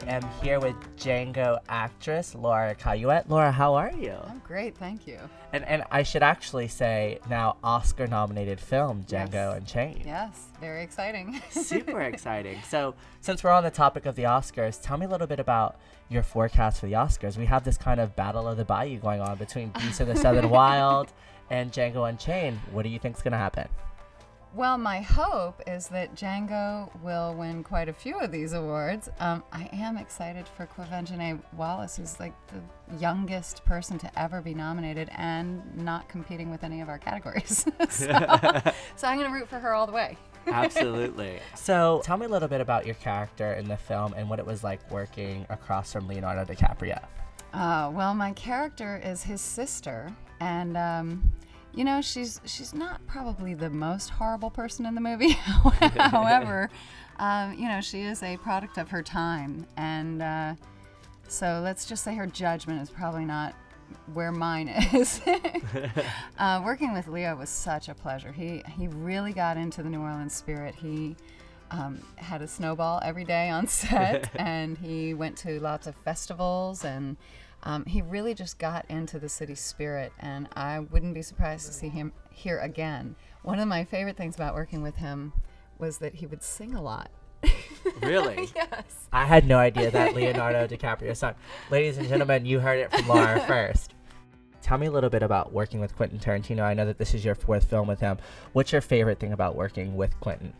am here with Django actress Laura Cayouette. Laura, how are you? I'm great, thank you. And I should actually say now Oscar-nominated film, Django Unchained. Yes, very exciting. Super exciting. So since we're on the topic of the Oscars, tell me a little bit about your forecast for the Oscars. We have this kind of battle of the bayou going on between Beast of the Southern Wild and Django Unchained. What do you think's going to happen? Well, my hope is that Django will win quite a few of these awards. I am excited for Quentin Wallace, who's like the youngest person to ever be nominated and not competing with any of our categories. So I'm going to root for her all the way. Absolutely. So tell me a little bit about your character in the film and what it was like working across from Leonardo DiCaprio. Well, my character is his sister, and you know, she's not probably the most horrible person in the movie. However, you know, she is a product of her time, and so let's just say her judgment is probably not where mine is. Working with Leo was such a pleasure. He really got into the New Orleans spirit. He had a snowball every day on set, and he went to lots of festivals, and he really just got into the city spirit, and I wouldn't be surprised to see him here again. One of my favorite things about working with him was that he would sing a lot. Really? Yes. I had no idea that Leonardo DiCaprio sung. Ladies and gentlemen, you heard it from Laura first. Tell me a little bit about working with Quentin Tarantino. I know that this is your fourth film with him. What's your favorite thing about working with Quentin?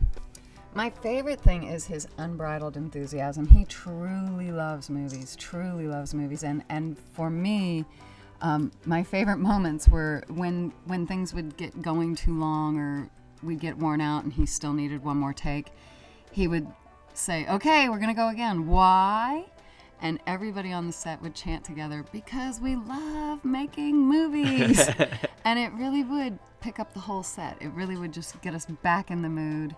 My favorite thing is his unbridled enthusiasm. He truly loves movies, and for me, my favorite moments were when things would get going too long or we'd get worn out and he still needed one more take. He would say, "Okay, we're gonna go again. Why?" And everybody on the set would chant together, "Because we love making movies." And it really would pick up the whole set. It really would just get us back in the mood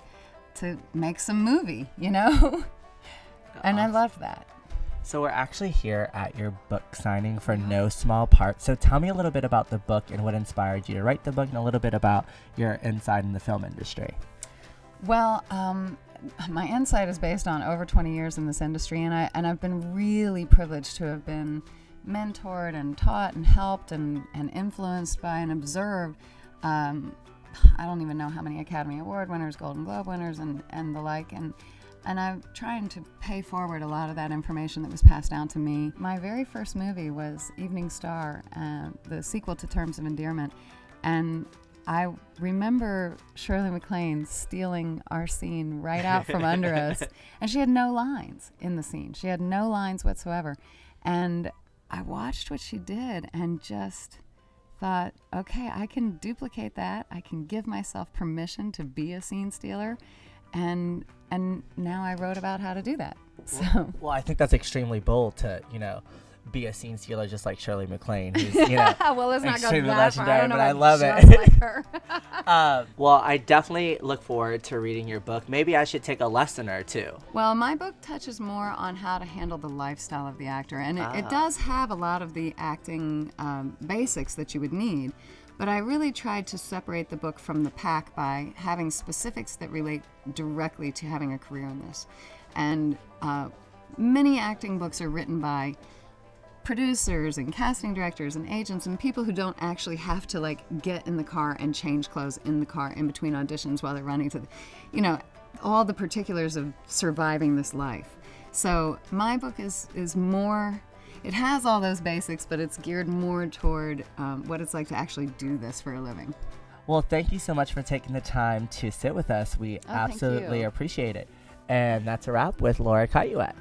to make some movie, you know? And I love that. So we're actually here at your book signing for no small part. So tell me a little bit about the book and what inspired you to write the book, and a little bit about your insight in the film industry. Well, my insight is based on over 20 years in this industry, and I've been really privileged to have been mentored and taught and helped and influenced by and observed I don't even know how many Academy Award winners, Golden Globe winners, and the like, and I'm trying to pay forward a lot of that information that was passed down to me. My very first movie was Evening Star, the sequel to Terms of Endearment, and I remember Shirley MacLaine stealing our scene right out from under us, and she had no lines in the scene. She had no lines whatsoever, and I watched what she did and just thought, okay, I can duplicate that. I can give myself permission to be a scene stealer, and now I wrote about how to do that. So well, I think that's extremely bold to, you know, be a scene stealer just like Shirley MacLaine, who's, you know, well, let's not go extremely that legendary, far. I don't know but I about love just it. like her. Well, I definitely look forward to reading your book. Maybe I should take a lesson or two. Well, my book touches more on how to handle the lifestyle of the actor, and it does have a lot of the acting basics that you would need, but I really tried to separate the book from the pack by having specifics that relate directly to having a career in this. And many acting books are written by producers and casting directors and agents and people who don't actually have to like get in the car and change clothes in the car in between auditions while they're running to the, you know, all the particulars of surviving this life. So my book is more, it has all those basics, but it's geared more toward what it's like to actually do this for a living. Well, thank you so much for taking the time to sit with us. We absolutely appreciate it. And that's a wrap with Laura Cayouette.